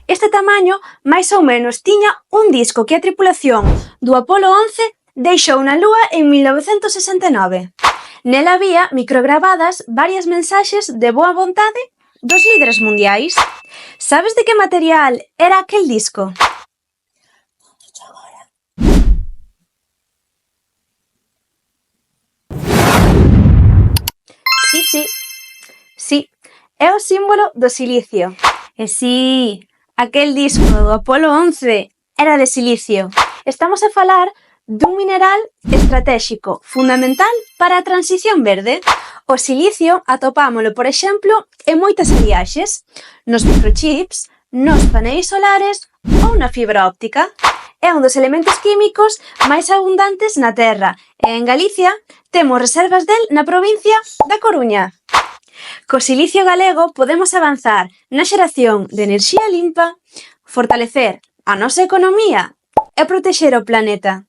Este tamaño máis ou menos tiña un disco que a tripulación do Apolo 11 deixou na Lúa en 1969. Nela había microgravadas varias mensaxes de boa vontade dos líderes mundiais. Sabes de que material era aquel disco? Sí, é o símbolo do silicio. E sí, aquel disco do Apolo 11 era de silicio. Estamos a falar dun mineral estratéxico fundamental para a transición verde. O silicio atopámolo, por exemplo, en moitas aliaxes, nos microchips, nos paneis solares ou na fibra óptica. É un dos elementos químicos máis abundantes na Terra e en Galicia temos reservas del na provincia da Coruña. Co silicio galego podemos avanzar na xeración de enerxía limpa, fortalecer a nosa economía e protexer o planeta.